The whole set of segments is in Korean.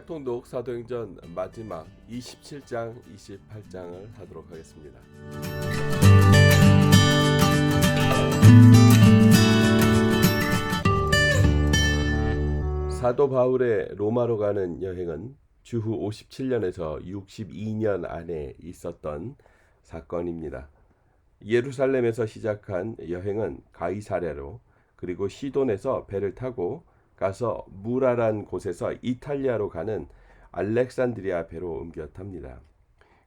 짝통독 사도행전 마지막 27장, 28장을 하도록 하겠습니다. 사도 바울의 로마로 가는 여행은 주후 57년에서 62년 안에 있었던 사건입니다. 예루살렘에서 시작한 여행은 가이사랴로, 그리고 시돈에서 배를 타고 가서 무라란 곳에서 이탈리아로 가는 알렉산드리아 배로 옮겨 탑니다.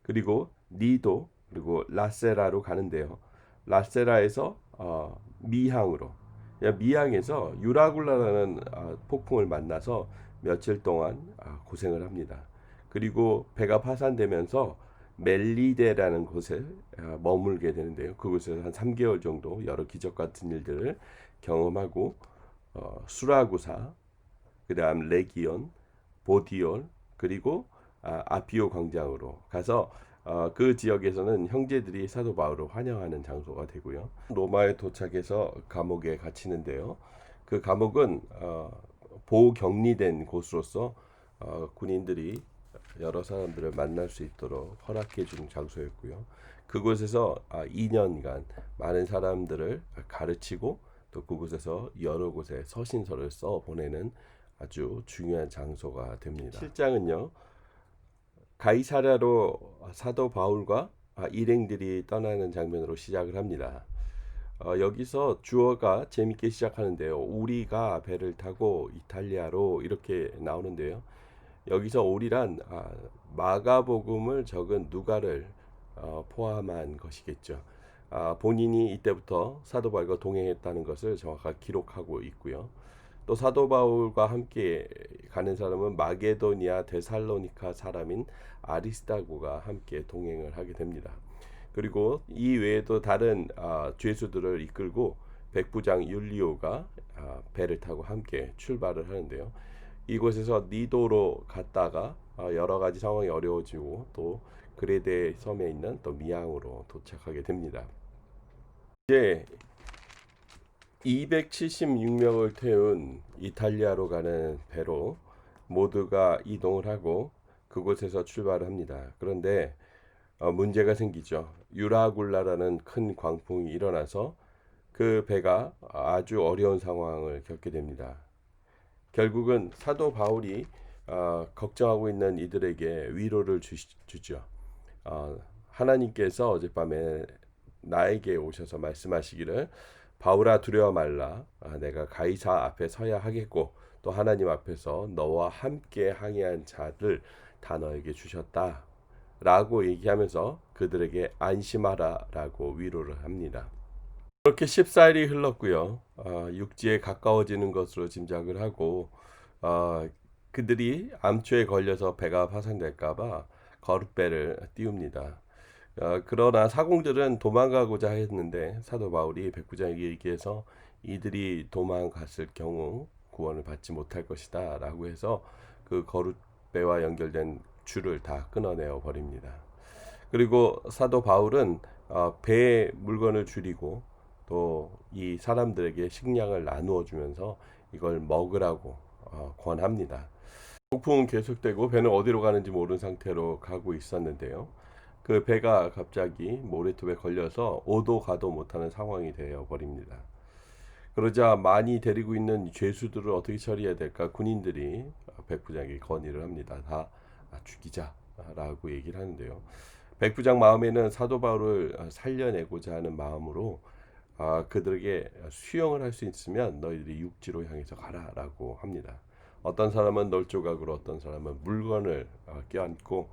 그리고 니도, 그리고 라세라로 가는데요. 라세라에서 미항으로, 미항에서 유라굴라라는 폭풍을 만나서 며칠 동안 고생을 합니다. 그리고 배가 파산되면서 멜리데라는 곳에 머물게 되는데요. 그곳에서 한 3개월 정도 여러 기적 같은 일들을 경험하고 수라구사, 그 다음 레기온, 보디올, 그리고 아피오 광장으로 가서 그 지역에서는 형제들이 사도 바울을 환영하는 장소가 되고요. 로마에 도착해서 감옥에 갇히는데요. 그 감옥은 보격리된 곳으로서 군인들이 여러 사람들을 만날 수 있도록 허락해 준 장소였고요. 그곳에서 2년간 많은 사람들을 가르치고 또 그곳에서 여러 곳에 서신서를 써 보내는 아주 중요한 장소가 됩니다. 7장은요, 가이사랴로 사도 바울과 일행들이 떠나는 장면으로 시작을 합니다. 여기서 주어가 재밌게 시작하는데요. 우리가 배를 타고 이탈리아로 이렇게 나오는데요. 여기서 우리란 마가복음을 적은 누가를 포함한 것이겠죠. 본인이 이때부터 사도 바울과 동행했다는 것을 정확하게 기록하고 있고요. 또 사도 바울과 함께 가는 사람은 마게도니아 데살로니카 사람인 아리스다고가 함께 동행을 하게 됩니다. 그리고 이 외에도 다른 죄수들을 이끌고 백부장 율리오가 배를 타고 함께 출발을 하는데요. 이곳에서 니도로 갔다가 여러 가지 상황이 어려워지고 또 그레데 섬에 있는 또 미항으로 도착하게 됩니다. 이제 276명을 태운 이탈리아로 가는 배로 모두가 이동을 하고 그곳에서 출발을 합니다. 그런데 문제가 생기죠. 유라굴라라는 큰 광풍이 일어나서 그 배가 아주 어려운 상황을 겪게 됩니다. 결국은 사도 바울이 걱정하고 있는 이들에게 위로를 주죠. 하나님께서 어젯밤에 나에게 오셔서 말씀하시기를, 바울아 두려워 말라, 내가 가이사 앞에 서야 하겠고 또 하나님 앞에서 너와 함께 항해한 자를 다 너에게 주셨다 라고 얘기하면서 그들에게 안심하라 라고 위로를 합니다. 그렇게 14일이 흘렀고요. 육지에 가까워지는 것으로 짐작을 하고 그들이 암초에 걸려서 배가 파산될까봐 거룻배를 띄웁니다. 그러나 사공들은 도망가고자 했는데 사도 바울이 백부장에게 얘기해서 이들이 도망갔을 경우 구원을 받지 못할 것이다 라고 해서 그 거룻배와 연결된 줄을 다 끊어내어 버립니다. 그리고 사도 바울은 배에 물건을 줄이고 또 이 사람들에게 식량을 나누어 주면서 이걸 먹으라고 권합니다. 폭풍은 계속되고 배는 어디로 가는지 모르는 상태로 가고 있었는데요. 그 배가 갑자기 모래톱에 걸려서 오도 가도 못하는 상황이 되어 버립니다. 그러자 많이 데리고 있는 죄수들을 어떻게 처리해야 될까 군인들이 백부장에게 건의를 합니다. 다 죽이자라고 얘기를 하는데요. 백부장 마음에는 사도 바울을 살려내고자 하는 마음으로 그들에게 수용을 할 수 있으면 너희들이 육지로 향해서 가라라고 합니다. 어떤 사람은 널조각으로, 어떤 사람은 물건을 껴안고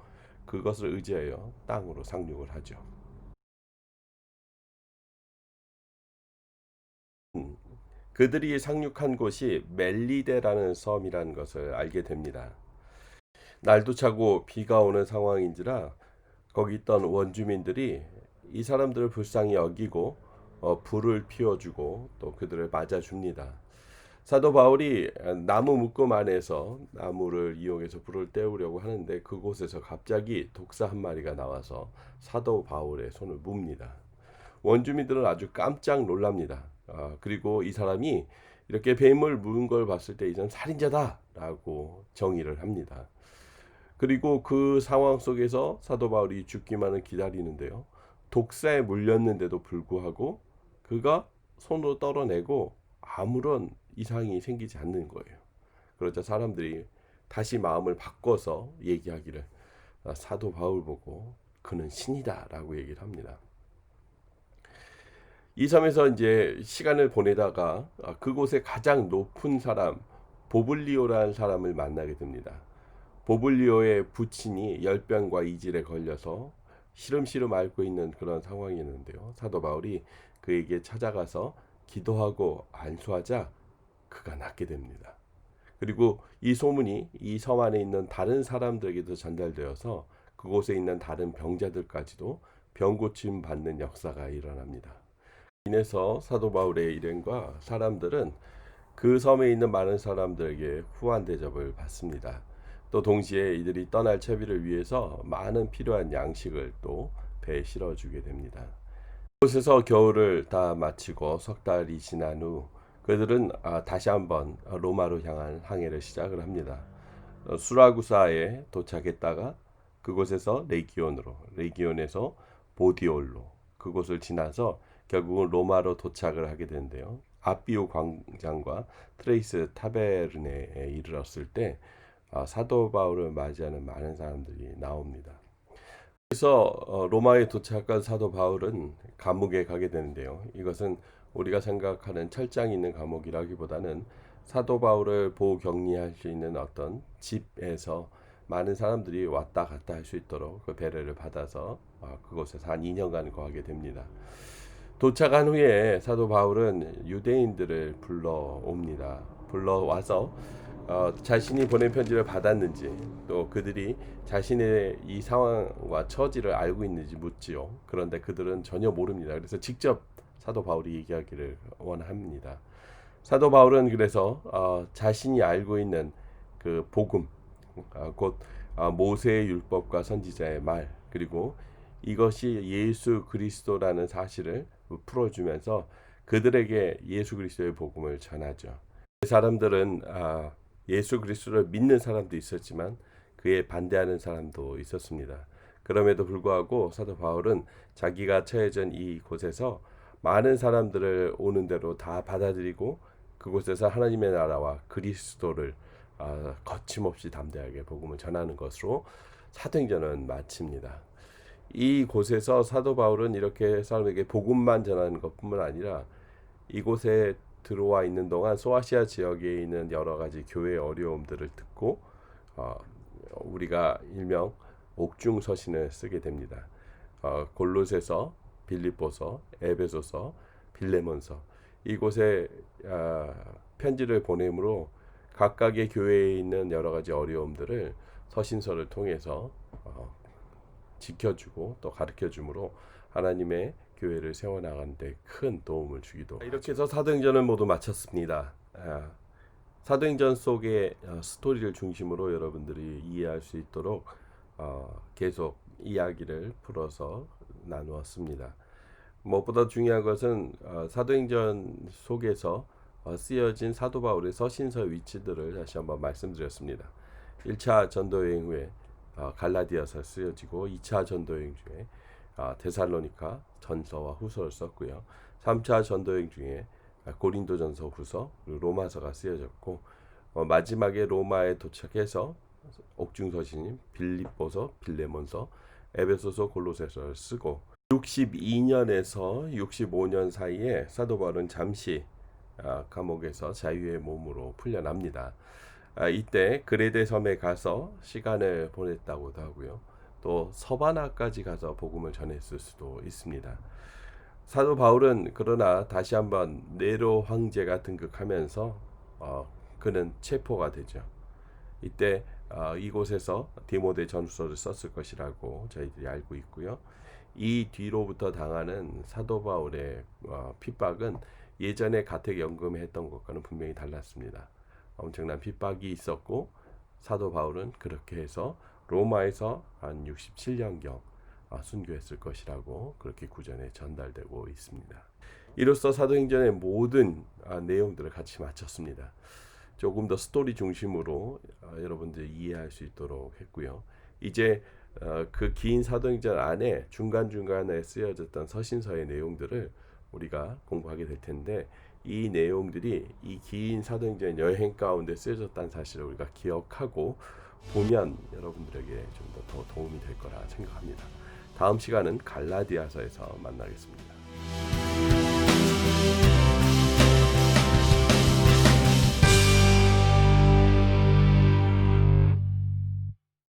그것을 의지하여 땅으로 상륙을 하죠. 그들이 상륙한 곳이 멜리데라는 섬이라는 것을 알게 됩니다. 날도 차고 비가 오는 상황인지라 거기 있던 원주민들이 이 사람들을 불쌍히 여기고 불을 피워주고 또 그들을 맞아줍니다. 사도 바울이 나무 묶음 안에서 나무를 이용해서 불을 때우려고 하는데 그곳에서 갑자기 독사 한 마리가 나와서 사도 바울의 손을 뭅니다. 원주민들은 아주 깜짝 놀랍니다. 그리고 이 사람이 이렇게 뱀을 물은 걸 봤을 때 이전 살인자다 라고 정의를 합니다. 그리고 그 상황 속에서 사도 바울이 죽기만을 기다리는데요. 독사에 물렸는데도 불구하고 그가 손으로 떨어내고 아무런 이상이 생기지 않는 거예요. 그러자 사람들이 다시 마음을 바꿔서 얘기하기를, 사도 바울 보고 그는 신이다라고 얘기를 합니다. 이 섬에서 이제 시간을 보내다가 그곳의 가장 높은 사람 보블리오라는 사람을 만나게 됩니다. 보블리오의 부친이 열병과 이질에 걸려서 시름시름 앓고 있는 그런 상황이었는데요. 사도 바울이 그에게 찾아가서 기도하고 안수하자 그가 낫게 됩니다. 그리고 이 소문이 이 섬 안에 있는 다른 사람들에게도 전달되어서 그곳에 있는 다른 병자들까지도 병 고침 받는 역사가 일어납니다. 인해서 사도 바울의 일행과 사람들은 그 섬에 있는 많은 사람들에게 후한 대접을 받습니다. 또 동시에 이들이 떠날 채비를 위해서 많은 필요한 양식을 또 배에 실어주게 됩니다. 그곳에서 겨울을 다 마치고 석 달이 지난 후 그들은 다시 한번 로마로 향한 항해를 시작을 합니다. 수라구사에 도착했다가 그곳에서 레기온으로, 레기온에서 보디올로, 그곳을 지나서 결국은 로마로 도착을 하게 되는데요. 아비오 광장과 트레이스 타베르네에 이르렀을 때 사도 바울을 맞이하는 많은 사람들이 나옵니다. 그래서 로마에 도착한 사도 바울은 감옥에 가게 되는데요. 이것은 우리가 생각하는 철장이 있는 감옥이라기보다는 사도 바울을 보호 격리할 수 있는 어떤 집에서 많은 사람들이 왔다 갔다 할 수 있도록 그 배려를 받아서 그곳에서 한 2년간 거하게 됩니다. 도착한 후에 사도 바울은 유대인들을 불러옵니다. 불러와서 자신이 보낸 편지를 받았는지 또 그들이 자신의 이 상황과 처지를 알고 있는지 묻지요. 그런데 그들은 전혀 모릅니다. 그래서 직접 사도 바울이 얘기하기를 원합니다. 사도 바울은 그래서 자신이 알고 있는 그 복음, 곧 모세의 율법과 선지자의 말, 그리고 이것이 예수 그리스도라는 사실을 풀어주면서 그들에게 예수 그리스도의 복음을 전하죠. 사람들은 예수 그리스도를 믿는 사람도 있었지만 그에 반대하는 사람도 있었습니다. 그럼에도 불구하고 사도 바울은 자기가 처해진 이 곳에서 많은 사람들을 오는 대로 다 받아들이고 그곳에서 하나님의 나라와 그리스도를 거침없이 담대하게 복음을 전하는 것으로 사도행전은 마칩니다. 이 곳에서 사도 바울은 이렇게 사람에게 복음만 전하는 것뿐만 아니라 이곳에 들어와 있는 동안 소아시아 지역에 있는 여러 가지 교회의 어려움들을 듣고 우리가 일명 옥중 서신을 쓰게 됩니다. 골로새서, 빌립보서, 에베소서, 빌레몬서 이곳에 편지를 보내므로 각각의 교회에 있는 여러 가지 어려움들을 서신서를 통해서 지켜주고 또 가르쳐주므로 하나님의 교회를 세워나가는 데 큰 도움을 주기도 하죠. 이렇게 해서 사도행전을 모두 마쳤습니다. 사도행전 속의 스토리를 중심으로 여러분들이 이해할 수 있도록 계속 이야기를 풀어서 나누었습니다. 무엇보다 중요한 것은 사도행전 속에서 쓰여진 사도 바울의 서신서 위치들을 다시 한번 말씀드렸습니다. 1차 전도여행 후에 갈라디아서 쓰여지고 2차 전도여행 중에 데살로니가 전서와 후서를 썼고요. 3차 전도여행 중에 고린도전서 후서 그리고 로마서가 쓰여졌고 마지막에 로마에 도착해서 옥중서신인 빌립보서, 빌레몬서, 에베소서, 골로새서를 쓰고 62년에서 65년 사이에 사도 바울은 잠시 감옥에서 자유의 몸으로 풀려납니다. 이때 그레데 섬에 가서 시간을 보냈다고도 하고요. 또 서바나까지 가서 복음을 전했을 수도 있습니다. 사도 바울은 그러나 다시 한번 네로 황제가 등극하면서 그는 체포가 되죠. 이때 이곳에서 디모데 전후서를 썼을 것이라고 저희들이 알고 있고요. 이 뒤로부터 당하는 사도 바울의 핍박은 예전에 가택연금에 했던 것과는 분명히 달랐습니다. 엄청난 핍박이 있었고 사도 바울은 그렇게 해서 로마에서 한 67년경 순교했을 것이라고 그렇게 구전에 전달되고 있습니다. 이로써 사도행전의 모든 내용들을 같이 마쳤습니다. 조금 더 스토리 중심으로 여러분들이 이해할 수 있도록 했고요. 이제 그 긴 사도행전 안에 중간중간에 쓰여졌던 서신서의 내용들을 우리가 공부하게 될 텐데, 이 내용들이 이 긴 사도행전 여행 가운데 쓰여졌다는 사실을 우리가 기억하고 보면 여러분들에게 좀 더 도움이 될 거라 생각합니다. 다음 시간은 갈라디아서에서 만나겠습니다.